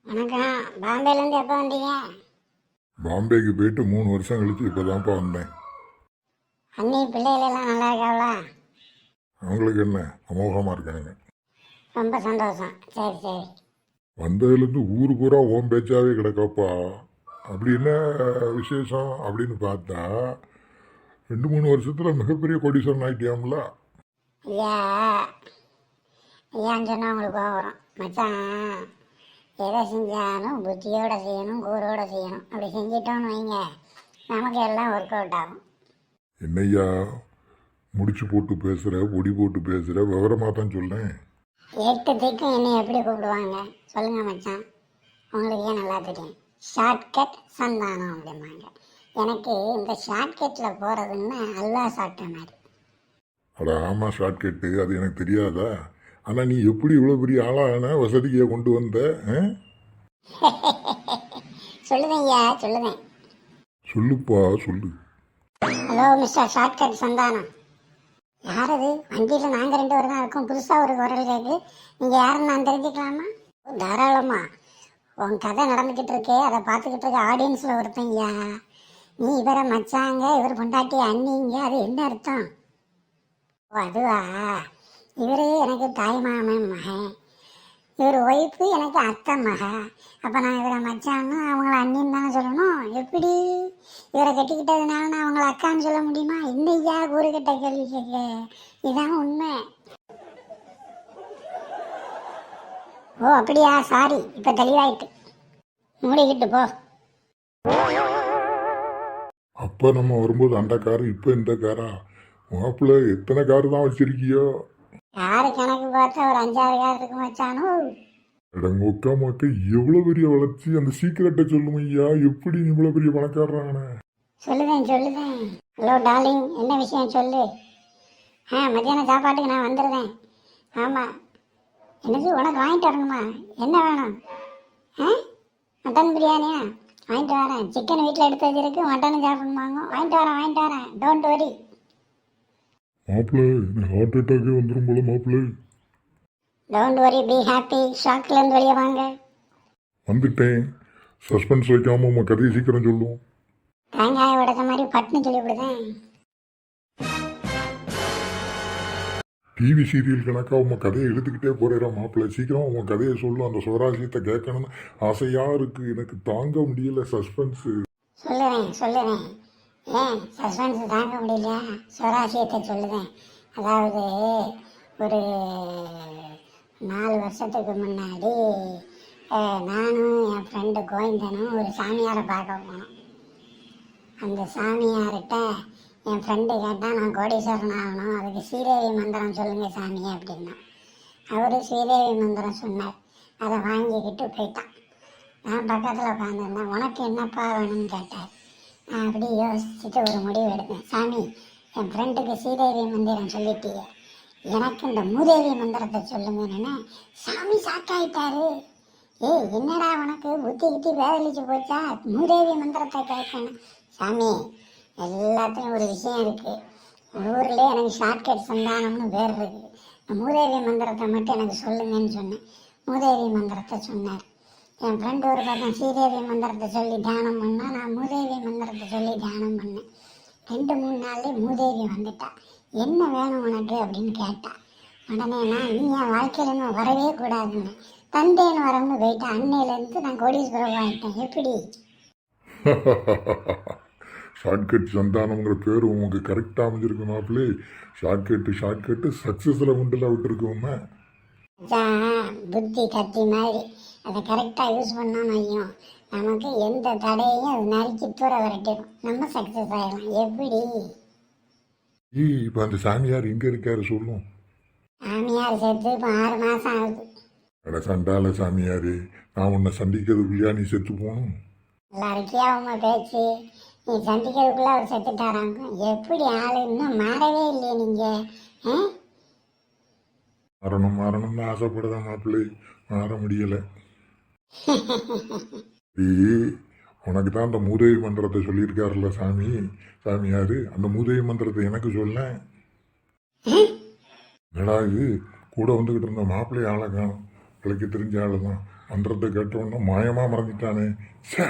வணக்கம். பாம்பேலேருந்து எப்போ வந்தீங்க? பாம்பேக்கு போயிட்டு 3 வருஷம் கழிச்சு இப்போதான்ப்பா வந்தேன். அண்ணி பிள்ளைகளெல்லாம் நல்லா இருக்காங்களா? அவங்களுக்கு என்ன அமோகமாக இருக்காங்க. ரொம்ப சந்தோஷம். சரி சரி. வந்ததுலேருந்து ஊரு பூரா ஓம் பேச்சாவே கிடக்காப்பா. அப்படி என்ன விசேஷம் அப்படின்னு பார்த்தா 2-3 வருஷத்தில் மிகப்பெரிய கோடீஸ்வரன் ஆகிட்டியாம்ல. ஐயா ஐயான்னு சொன்னால் உங்களுக்கு கோவம் வரும். மச்சான், எதை செஞ்சாலும் புத்தியோட செய்யணும், கூரோட செய்யணும். அப்படி செஞ்சிட்டோன்னு வைங்க, நமக்கு எல்லாம் ஒர்க் அவுட் ஆகும். என்னய்யா முடிச்சு போட்டு பேசுகிற, பொடி போட்டு பேசுகிற, விவரமாக தான் சொல்லேன். 8 திக்கும் என்னை எப்படி கூப்பிடுவாங்க சொல்லுங்க மச்சான்? உங்களுக்கு ஏன் நல்லா தெரியும். ஷார்ட்கட் சந்தானம் அப்படிம்பாங்க. எனக்கு இந்த ஷார்ட்கட்டில் போகிறதுன்னு அல்லா சாப்பிட்ட மாதிரி. அட ஆமாம், ஷார்ட்கட்டு அது எனக்கு தெரியாதா? ஆனால் நீ எப்படி இவ்வளோ பெரிய ஆளான வசதியை கொண்டு வந்த? சொல்லுதேன் ஐயா, சொல்லுதேன். சொல்லுப்பா சொல்லு. Hello mister shortcut Santhanam. யார் அது? வண்டியில் நாங்கள் 2 பேர் தான் இருக்கோம். புதுசாக ஒரு குரல் கேட்கு. நீங்கள் யாருன்னு நான் தெரிஞ்சுக்கலாமா? தாராளமா. உன் கதை நடந்துக்கிட்டு இருக்கே, அதை பார்த்துக்கிட்டு இருக்க ஆடியன்ஸில் ஒருத்தன் ஐயா. நீ இவரை மச்சாங்க, இவர் பொண்டாட்டி அண்ணிங்க, அது என்ன அர்த்தம்? ஓ அதுவா? இவர் எனக்கு தாய் மாமன் மகன், இவர் ஒய்ஃபு எனக்கு அத்தை மக. அப்போ நான் இவரை மச்சான்னு அவங்கள அண்ணின்னு தானே சொல்லணும். எப்படி இவரை கட்டிக்கிட்டதுனால நான் அவங்கள அக்கான்னு சொல்ல முடியுமா? இன்னையா கூறுகிட்ட கேள்வி கேட்க? இதான் உண்மை. ஓ அப்படியா? சாரி, இப்போ தெளிவாயிட்டு. மூடிக்கிட்டு போ. அப்போ நம்ம வரும்போது அந்த காரு, இப்போ இந்த காரா? மாப்பிள்ள எத்தனை காரு தான் வச்சிருக்கியோ? யாரு கணக்கு பார்த்தா ஒரு 5-6 கார் இருக்கு மச்சானோ. இடங்கொக்கா மாக்க எவ்வளோ பெரிய வளர்ச்சி. அந்த சீக்கிரட்டை சொல்லும் ஐயா, எப்படி இவ்வளோ பெரிய பணக்காரரான? சொல்லுதேன். ஹலோ டார்லிங், என்ன விஷயம் சொல்லு. மத்தியானம் சாப்பாட்டுக்கு நான் வந்துடுறேன். ஆமாம். என்னது உனக்கு வாங்கிட்டு வரணுமா? என்ன வேணும்? மட்டன் பிரியாணியா? வாங்கிட்டு வரேன். சிக்கன் வீட்டில் எடுத்து வச்சிருக்கு, மட்டனும் சாப்பிடணுமாங்க. வாங்கிட்டு வரேன். Don't worry. மாப்பிள்ள எனக்கு ஹார்ட் அட்டாக்கே வந்துடும் போல மாப்பிள்ள. Don't worry, be happy. ஷாக்லேருந்து வெளியே வாங்க. வந்துட்டேன். சஸ்பென்ஸ் வைக்காம உங்க கதையை சீக்கிரம் சொல்லுவோம். தேங்காயை உடைச்ச மாதிரி பட்டுன்னு சொல்லி விடுதேன். டிவி சீரியல் கணக்கா உங்க கதையை எடுத்துக்கிட்டே போறேன் மாப்பிள்ள. சீக்கிரம் உங்க கதையை சொல்லும். அந்த சுவராசியத்தை கேட்கணும்னு ஆசையா இருக்கு. எனக்கு தாங்க முடியல சஸ்பென்ஸ். சொல்லுறேன். ஏன் சஸ்பென்ஸ் தாங்க முடியல? சுவராசியத்தை சொல்லுதேன். அதாவது ஒரு 4 வருஷத்துக்கு முன்னாடி நானும் என் ஃப்ரெண்டு கோவிந்தனும் ஒரு சாமியாரை பார்க்க போனோம். அந்த சாமியார்கிட்ட என் ஃப்ரெண்டு கேட்டால் நான் கோடீஸ்வரன் ஆகணும், அதுக்கு ஸ்ரீதேவி மந்திரம் சொல்லுங்கள் சாமி அப்படின்னா. அவர் ஸ்ரீதேவி மந்திரம் சொன்னார். அதை வாங்கிக்கிட்டு போயிட்டான். நான் பக்கத்தில் உட்காந்துருந்தேன். உனக்கு என்னப்பா வேணும்னு கேட்டார். நான் அப்படி யோசிச்சுட்டு ஒரு முடிவு எடுத்தேன். சாமி, என் ஃப்ரெண்டுக்கு ஸ்ரீதேவி மந்திரம் சொல்லிட்டீங்க, எனக்கு இந்த மூதேவி மந்திரத்தை சொல்லுங்கன்னு. சாமி சாக்காயிட்டாரு. என்னடா உனக்கு புத்தி கிட்டி வேதளிச்சு போச்சா? மூதேவி மந்திரத்தை கேட்கணும். சாமி, எல்லாத்துலேயும் ஒரு விஷயம் இருக்குது. ஊர்லேயே எனக்கு ஷார்ட்கட் சந்தானம்னு பேர் இருக்குது. இந்த மூதேவி மந்திரத்தை மட்டும் எனக்கு சொல்லுங்கன்னு சொன்னேன். மூதேவி மந்திரத்தை சொன்னார். என் ஃப்ரெண்டு ஒரு பக்கம் ஸ்ரீதேவி மந்திரத்தை சொல்லி தியானம் பண்ணால், நான் மூதேவி மந்திரத்தை சொல்லி தியானம் பண்ணேன். 2-3 நாள்லேயே மூதேவி வந்துட்டா. என்ன வேணும் உனக்கு அப்படின்னு கேட்டா. உடனே நான் நீ என் வாழ்க்கையிலன்னு வரவே கூடாதுன்னு தந்தேன்னு வரம்னு போயிட்டேன். அன்னையிலேருந்து நான் கோடீஸ்வரம் ஆகிட்டேன். எப்படி? ஷார்ட்கட் சந்தானம்ங்கிற பேர் உங்களுக்கு கரெக்டாக அமைஞ்சிருக்கு மாப்பிள்ளை. ஷார்ட்கட்டு சக்ஸஸில் கொண்டுல விட்டுருக்கோமே. புத்தி கத்தி மாதிரி அதை கரெக்டாக யூஸ் பண்ணோன்னு வையும், நமக்கு எந்த தடையையும் அது நறுக்கி தூர விரட்டிடும். நம்ம சக்ஸஸ் ஆகிடலாம். எப்படி? இப்போ அந்த சாமியார் எங்கே இருக்காரு சொல்லும். சாமியார் செத்து இப்போ 6 மாதம் ஆகுது. அட சண்டால சாமியார், நான் உன்னை சந்திக்கிறதுக்குள்ளேயா நீ செத்து போகணும்? எல்லாருக்கியா உங்க பேச்சு? நீ சந்திக்கிறதுக்குள்ள அவர் செத்துட்டாராங்க. எப்படி ஆளு இன்னும் மாறவே இல்லையே நீங்கள்? மாறணும்னு ஆசைப்படுதான் மாப்பிள்ளை, மாற முடியலை. உனக்கு தான் அந்த மூதேவி மந்திரத்தை சொல்லியிருக்காருல்ல சாமியார், அந்த மூதேவி மந்திரத்தை எனக்கு சொல்ல. என்னடா இது, கூட வந்துக்கிட்டு இருந்த மாப்பிள்ளை ஆளை காணும், பிழைக்க தெரிஞ்ச ஆள் தான். மந்திரத்தை கேட்டவொன்னே மாயமாக மறந்துட்டானே. சே.